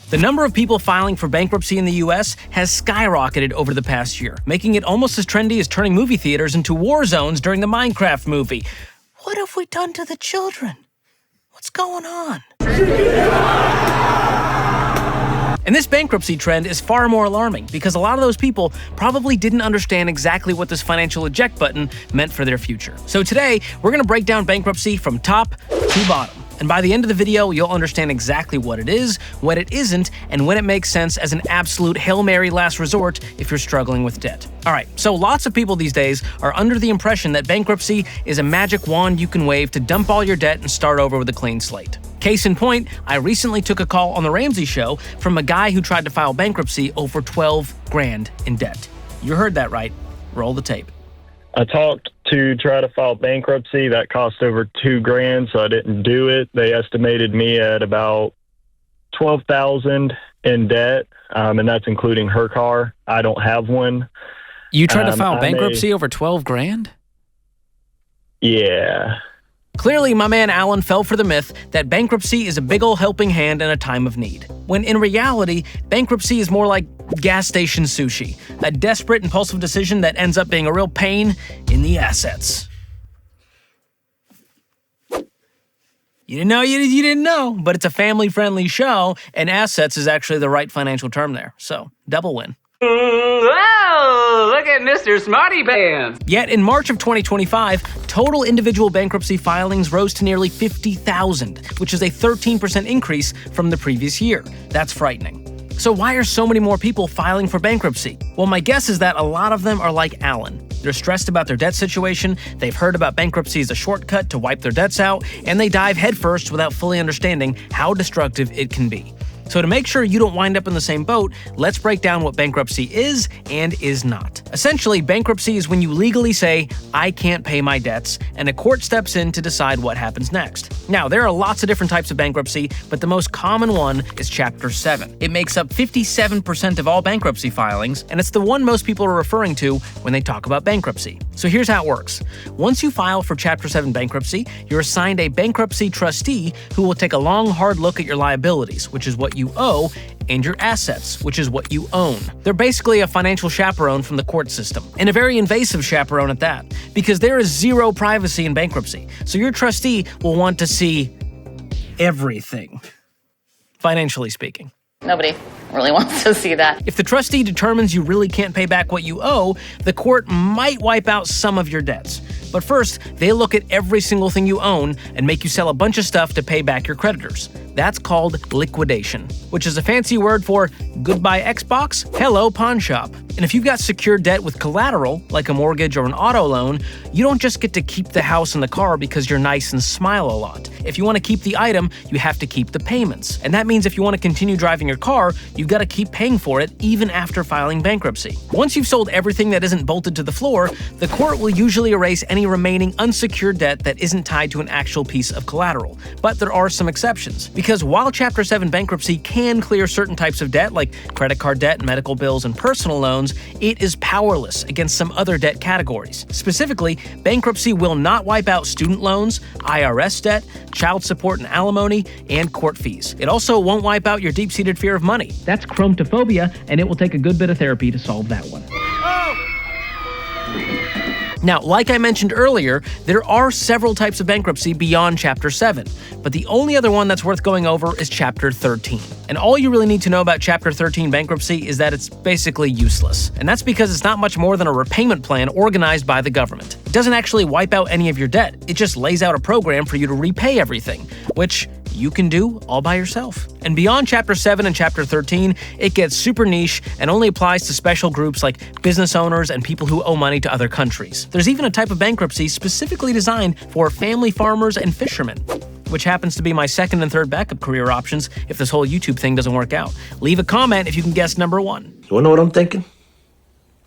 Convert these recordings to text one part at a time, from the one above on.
The number of people filing for bankruptcy in the US has skyrocketed over the past year, making it almost as trendy as turning movie theaters into war zones during the Minecraft movie. What have we done to the children? What's going on? And this bankruptcy trend is far more alarming because a lot of those people probably didn't understand exactly what this financial eject button meant for their future. So today, we're going to break down bankruptcy from top to bottom. And by the end of the video, you'll understand exactly what it is, what it isn't, and when it makes sense as an absolute Hail Mary last resort if you're struggling with debt. Alright, so lots of people these days are under the impression that bankruptcy is a magic wand you can wave to dump all your debt and start over with a clean slate. Case in point, I recently took a call on the Ramsey show from a guy who tried to file bankruptcy over 12 grand in debt. You heard that right. Roll the tape. I talked to try to file bankruptcy. That cost over $2,000, so I didn't do it. They estimated me at about $12,000 in debt, and that's including her car. I don't have one. You tried to file bankruptcy over 12 grand? Yeah. Clearly, my man Alan fell for the myth that bankruptcy is a big ol' helping hand in a time of need, when in reality, bankruptcy is more like gas station sushi, a desperate, impulsive decision that ends up being a real pain in the assets. You didn't know, but it's a family-friendly show, and assets is actually the right financial term there, so double win. Whoa, look at Mr. Smarty Pants. Yet in March of 2025, total individual bankruptcy filings rose to nearly 50,000, which is a 13% increase from the previous year. That's frightening. So why are so many more people filing for bankruptcy? Well, my guess is that a lot of them are like Alan. They're stressed about their debt situation, they've heard about bankruptcy as a shortcut to wipe their debts out, and they dive headfirst without fully understanding how destructive it can be. So to make sure you don't wind up in the same boat, let's break down what bankruptcy is and is not. Essentially, bankruptcy is when you legally say, I can't pay my debts, and a court steps in to decide what happens next. Now, there are lots of different types of bankruptcy, but the most common one is Chapter 7. It makes up 57% of all bankruptcy filings, and it's the one most people are referring to when they talk about bankruptcy. So here's how it works. Once you file for Chapter 7 bankruptcy, you're assigned a bankruptcy trustee who will take a long, hard look at your liabilities, which is what you owe, and your assets, which is what you own. They're basically a financial chaperone from the court system, and a very invasive chaperone at that, because there is zero privacy in bankruptcy, so your trustee will want to see everything, financially speaking. Nobody really wants to see that. If the trustee determines you really can't pay back what you owe, the court might wipe out some of your debts. But first, they look at every single thing you own and make you sell a bunch of stuff to pay back your creditors. That's called liquidation, which is a fancy word for goodbye Xbox, hello pawn shop. And if you've got secured debt with collateral, like a mortgage or an auto loan, you don't just get to keep the house and the car because you're nice and smile a lot. If you want to keep the item, you have to keep the payments. And that means if you want to continue driving your car, you've got to keep paying for it even after filing bankruptcy. Once you've sold everything that isn't bolted to the floor, the court will usually erase any remaining unsecured debt that isn't tied to an actual piece of collateral. But there are some exceptions, because while Chapter 7 bankruptcy can clear certain types of debt like credit card debt, medical bills, and personal loans, it is powerless against some other debt categories. Specifically, bankruptcy will not wipe out student loans, IRS debt, child support and alimony, and court fees. It also won't wipe out your deep-seated fear of money. That's chromatophobic, and it will take a good bit of therapy to solve that one. Now, like I mentioned earlier, there are several types of bankruptcy beyond Chapter 7, but the only other one that's worth going over is Chapter 13. And all you really need to know about Chapter 13 bankruptcy is that it's basically useless. And that's because it's not much more than a repayment plan organized by the government. It doesn't actually wipe out any of your debt. It just lays out a program for you to repay everything, which you can do all by yourself. And beyond Chapter 7 and Chapter 13, it gets super niche and only applies to special groups like business owners and people who owe money to other countries. There's even a type of bankruptcy specifically designed for family farmers and fishermen, which happens to be my second and third backup career options if this whole YouTube thing doesn't work out. Leave a comment if you can guess number one. You wanna know what I'm thinking?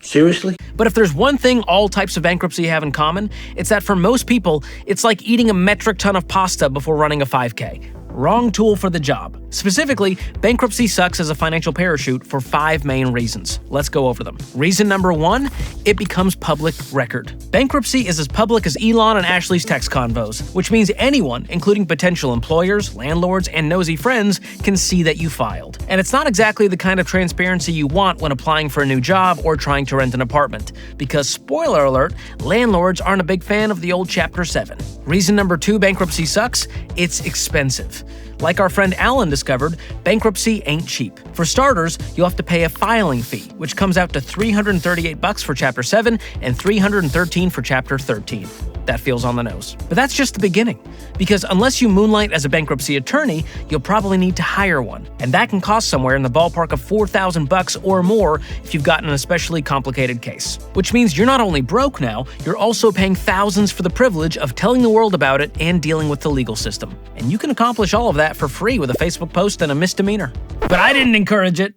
Seriously? But if there's one thing all types of bankruptcy have in common, it's that for most people, it's like eating a metric ton of pasta before running a 5K. Wrong tool for the job. Specifically, bankruptcy sucks as a financial parachute for 5 main reasons. Let's go over them. Reason number 1, it becomes public record. Bankruptcy is as public as Elon and Ashley's text convos, which means anyone, including potential employers, landlords, and nosy friends, can see that you filed. And it's not exactly the kind of transparency you want when applying for a new job or trying to rent an apartment, because spoiler alert, landlords aren't a big fan of the old Chapter 7. Reason number 2 bankruptcy sucks, it's expensive. Like our friend Alan discovered, bankruptcy ain't cheap. For starters, you'll have to pay a filing fee, which comes out to $338 for Chapter 7 and $313 for Chapter 13. That feels on the nose. But that's just the beginning, because unless you moonlight as a bankruptcy attorney, you'll probably need to hire one, and that can cost somewhere in the ballpark of $4,000 or more if you've got an especially complicated case. Which means you're not only broke now, you're also paying thousands for the privilege of telling the world about it and dealing with the legal system. And you can accomplish all of that for free with a Facebook post and a misdemeanor. But I didn't encourage it.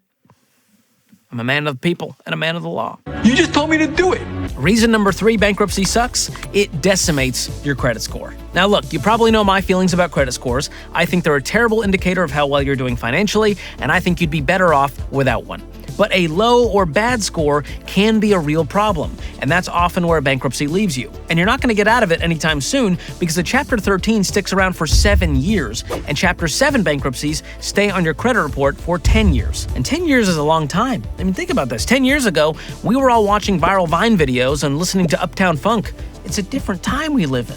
I'm a man of the people and a man of the law. You just told me to do it. Reason number 3 bankruptcy sucks, it decimates your credit score. Now look, you probably know my feelings about credit scores. I think they're a terrible indicator of how well you're doing financially, and I think you'd be better off without one. But a low or bad score can be a real problem, and that's often where bankruptcy leaves you. And you're not going to get out of it anytime soon because the Chapter 13 sticks around for 7 years, and Chapter 7 bankruptcies stay on your credit report for 10 years. And 10 years is a long time. I mean, think about this. 10 years ago, we were all watching viral Vine videos and listening to Uptown Funk. It's a different time we live in.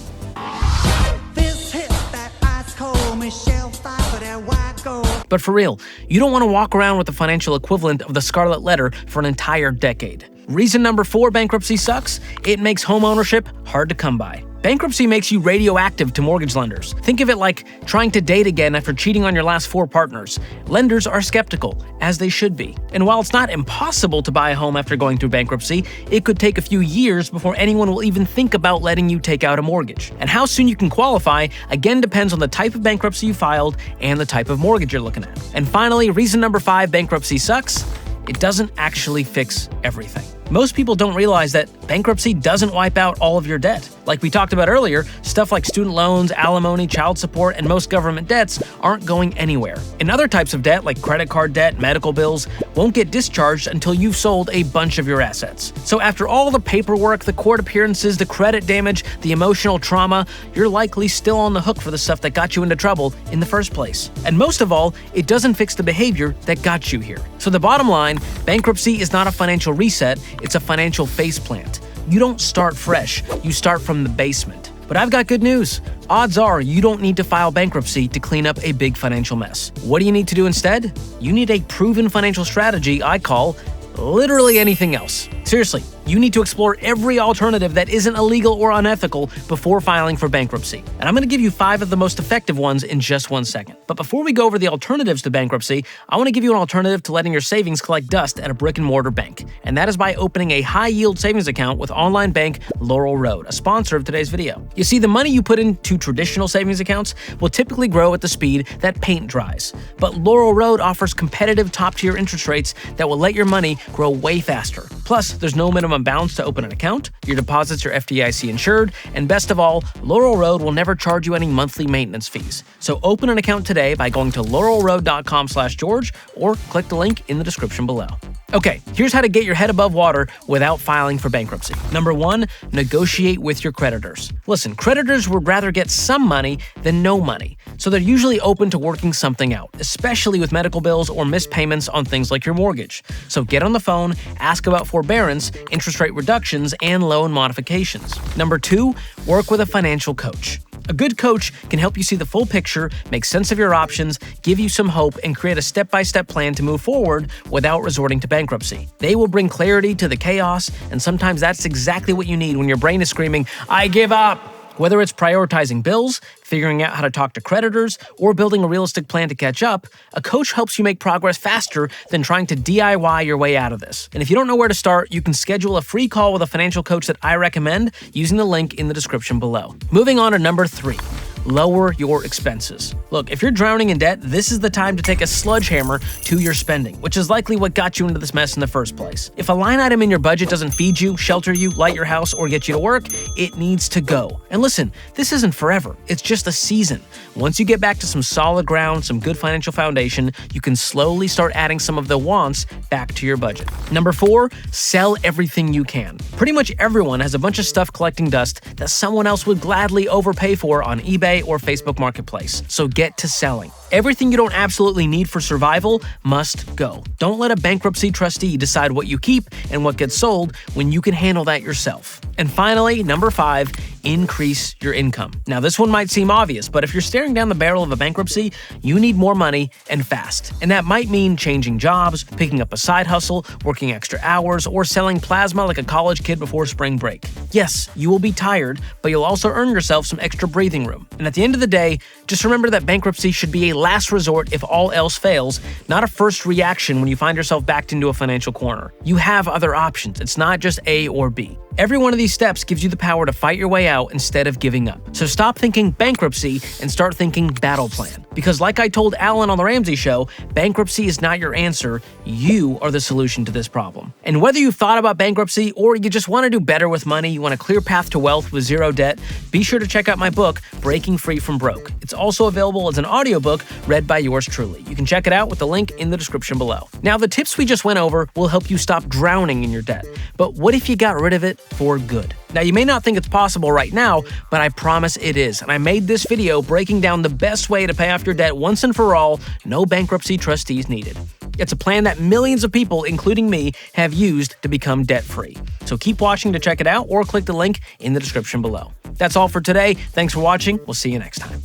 But for real, you don't want to walk around with the financial equivalent of the Scarlet Letter for an entire decade. Reason number 4 bankruptcy sucks, it makes home ownership hard to come by. Bankruptcy makes you radioactive to mortgage lenders. Think of it like trying to date again after cheating on your last 4 partners. Lenders are skeptical, as they should be. And while it's not impossible to buy a home after going through bankruptcy, it could take a few years before anyone will even think about letting you take out a mortgage. And how soon you can qualify, again, depends on the type of bankruptcy you filed and the type of mortgage you're looking at. And finally, reason number 5 bankruptcy sucks, it doesn't actually fix everything. Most people don't realize that bankruptcy doesn't wipe out all of your debt. Like we talked about earlier, stuff like student loans, alimony, child support, and most government debts aren't going anywhere. And other types of debt, like credit card debt, medical bills, won't get discharged until you've sold a bunch of your assets. So after all the paperwork, the court appearances, the credit damage, the emotional trauma, you're likely still on the hook for the stuff that got you into trouble in the first place. And most of all, it doesn't fix the behavior that got you here. So the bottom line, bankruptcy is not a financial reset, it's a financial faceplant. You don't start fresh, you start from the basement. But I've got good news. Odds are you don't need to file bankruptcy to clean up a big financial mess. What do you need to do instead? You need a proven financial strategy I call literally anything else. Seriously, you need to explore every alternative that isn't illegal or unethical before filing for bankruptcy. And I'm going to give you 5 of the most effective ones in just 1 second. But before we go over the alternatives to bankruptcy, I want to give you an alternative to letting your savings collect dust at a brick-and-mortar bank. And that is by opening a high-yield savings account with online bank Laurel Road, a sponsor of today's video. You see, the money you put into traditional savings accounts will typically grow at the speed that paint dries. But Laurel Road offers competitive top-tier interest rates that will let your money grow way faster. Plus, there's no minimum balance to open an account, your deposits are FDIC insured, and best of all, Laurel Road will never charge you any monthly maintenance fees. So open an account today by going to laurelroad.com/George or click the link in the description below. Okay, here's how to get your head above water without filing for bankruptcy. Number 1, negotiate with your creditors. Listen, creditors would rather get some money than no money, so they're usually open to working something out, especially with medical bills or missed payments on things like your mortgage. So get on the phone, ask about forbearance, interest rate reductions, and loan modifications. Number 2, work with a financial coach. A good coach can help you see the full picture, make sense of your options, give you some hope, and create a step-by-step plan to move forward without resorting to bankruptcy. They will bring clarity to the chaos, and sometimes that's exactly what you need when your brain is screaming, "I give up!" Whether it's prioritizing bills, figuring out how to talk to creditors, or building a realistic plan to catch up, a coach helps you make progress faster than trying to DIY your way out of this. And if you don't know where to start, you can schedule a free call with a financial coach that I recommend using the link in the description below. Moving on to number 3. lower your expenses. Look, if you're drowning in debt, this is the time to take a sledgehammer to your spending, which is likely what got you into this mess in the first place. If a line item in your budget doesn't feed you, shelter you, light your house, or get you to work, it needs to go. And listen, this isn't forever. It's just a season. Once you get back to some solid ground, some good financial foundation, you can slowly start adding some of the wants back to your budget. Number 4, sell everything you can. Pretty much everyone has a bunch of stuff collecting dust that someone else would gladly overpay for on eBay or Facebook Marketplace. So get to selling. Everything you don't absolutely need for survival must go. Don't let a bankruptcy trustee decide what you keep and what gets sold when you can handle that yourself. And finally, number 5, increase your income. Now, this one might seem obvious, but if you're staring down the barrel of a bankruptcy, you need more money and fast. And that might mean changing jobs, picking up a side hustle, working extra hours, or selling plasma like a college kid before spring break. Yes, you will be tired, but you'll also earn yourself some extra breathing room. And at the end of the day, just remember that bankruptcy should be a last resort if all else fails, not a first reaction when you find yourself backed into a financial corner. You have other options. It's not just A or B. Every one of these steps gives you the power to fight your way out instead of giving up. So stop thinking bankruptcy and start thinking battle plan. Because like I told Alan on the Ramsey show, bankruptcy is not your answer. You are the solution to this problem. And whether you've thought about bankruptcy or you just want to do better with money, you want a clear path to wealth with zero debt, be sure to check out my book, Breaking Free from Broke. It's also available as an audiobook read by yours truly. You can check it out with the link in the description below. Now, the tips we just went over will help you stop drowning in your debt. But what if you got rid of it for good? Now, you may not think it's possible right now, but I promise it is. And I made this video breaking down the best way to pay off your debt once and for all, no bankruptcy trustees needed. It's a plan that millions of people, including me, have used to become debt-free. So keep watching to check it out or click the link in the description below. That's all for today. Thanks for watching. We'll see you next time.